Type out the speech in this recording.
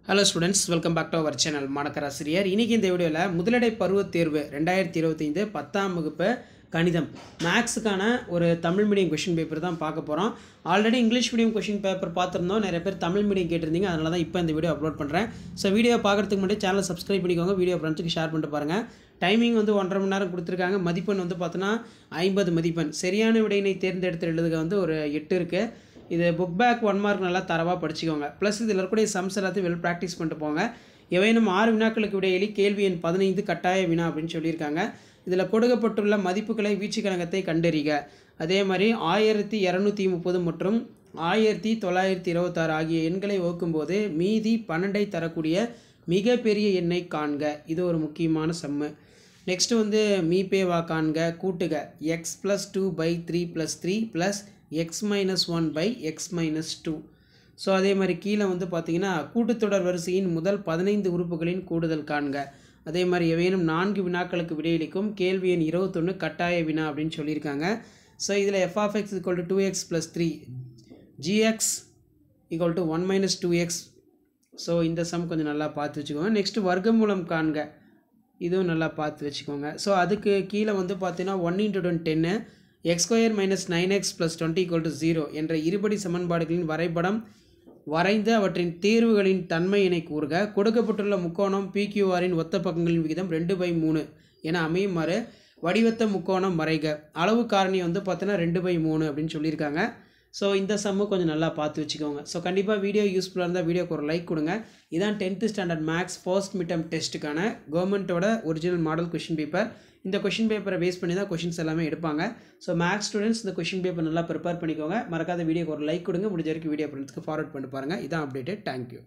Hello students, welcome back to our channel. மாணக்கராசிரியர் இன்னைக்கு இந்த வீடியோல முதலடை பருவத் தேர்வு 2025 10ஆம் வகுப்பு கணிதம் மேக்ஸ்க்கான ஒரு தமிழ் மீடியம் क्वेश्चन பேப்பர் தான் பார்க்க போறோம். Already English medium question paper பார்த்திருந்தோம். நிறைய பேர் தமிழ் மீடியம் கேட்டிருந்தீங்க. அதனால தான் இப்போ இந்த வீடியோ அப்லோட் பண்றேன். சோ வீடியோ பார்க்கிறதுக்கு முன்னாடி சேனலை சப்ஸ்கிரைப் பண்ணிக்கோங்க. வீடியோ ஃப்ரெண்ட்ஸ்க்கு ஷேர் பண்ணிட்டு பாருங்க. டைமிங் வந்து 1.5 மணி நேரம் கொடுத்திருக்காங்க. மதிப்பெண் வந்து பார்த்தனா 50 மதிப்பெண். சரியான விடையினை தேர்ந்தெடுத்து எழுதுக வந்து ஒரு 8 இருக்கு. இது புக் பேக் 1 மார்க் நல்லா தரவா படிச்சுக்கோங்க. ப்ளஸ் இதில் இருக்கக்கூடிய சம்ஸ் எல்லாத்தையும் வெல் ப்ராக்டிஸ் பண்ணிட்டு போங்க. எவையும் 6 வினாக்களுக்கு விடையளி கேள்வி எண் 15 கட்டாய வினா அப்படின்னு சொல்லியிருக்காங்க. இதில் கொடுக்கப்பட்டுள்ள மதிப்புகளை வீச்சு கணக்கத்தை கண்டறிக. அதே மாதிரி 1230 மற்றும் 1926 ஆகிய எண்களை வகுக்கும்போது மீதி 12ஐ தரக்கூடிய மிகப்பெரிய எண்ணை காண்க. இது ஒரு முக்கியமான சம்மு. நெக்ஸ்ட் வந்து மீபேவா காண்க கூட்டுக x + 2/3 + 3 + x - 1 / x - 2. ஸோ அதே மாதிரி கீழே வந்து பார்த்தீங்கன்னா கூட்டுத்தொடர் வரிசையின் முதல் 15 உறுப்புகளின் கூடுதல் காண்க. அதே மாதிரி எவையேனும் 4 வினாக்களுக்கு விடையளிக்கும் கேள்வி எண் 21 கட்டாய வினா அப்படின்னு சொல்லியிருக்காங்க. ஸோ இதில் f(x) = 2x + 3 gx = 1 - 2x. So இந்த சம் கொஞ்சம் நல்லா பார்த்து வச்சுக்கோங்க. நெக்ஸ்ட் வர்க்கமூலம் காண்க. இதுவும் நல்லா பார்த்து வச்சுக்கோங்க. ஸோ அதுக்கு கீழே வந்து பார்த்தீங்கன்னா 1 × 10 x² - 9x + 20 = 0 என்ற இருபடி சமன்பாடுகளின் வரைபடம் வரைந்து அவற்றின் தீர்வுகளின் தன்மையினை கூறுக. கொடுக்கப்பட்டுள்ள முக்கோணம் PQRஇன் ஒத்த பக்கங்களின் விகிதம் 2/3 என அமையுமாறு வடிவத்த முக்கோணம் வரைக. அளவு காரணி வந்து பார்த்தீங்கன்னா 2/3 அப்படின்னு சொல்லியிருக்காங்க. ஸோ இந்த சம்மு கொஞ்சம் நல்லா பார்த்து வச்சுக்கோங்க. ஸோ கண்டிப்பாக வீடியோ யூஸ்ஃபுல்லாக இருந்தால் வீடியோக்கு ஒரு லைக் கொடுங்க. இதான் 10th standard maths first midterm டெஸ்ட்டுக்கான கவர்மெண்ட்டோட ஒரிஜினல் மாடல் கொஷின் பேப்பர். இந்த கொஷின் பேப்பரை பேஸ் பண்ணி தான் கொஷின்ஸ் எல்லாமே எடுப்பாங்க. ஸோ மேக்ஸ் ஸ்டூடெண்ட்ஸ் இந்த கொஷின் பேப்பர் நல்லா ப்ரிப்பேர் பண்ணிக்கோங்க. மறக்காத வீடியோக்கு ஒரு லைக் கொடுங்க. முடிஞ்ச வரைக்கும் வீடியோ ஃப்ரெண்ட்ஸ்க்கு ஃபார்வர்ட் பண்ணிட்டு பாருங்கள். இதான் அப்டேட்டட். தேங்க்யூ.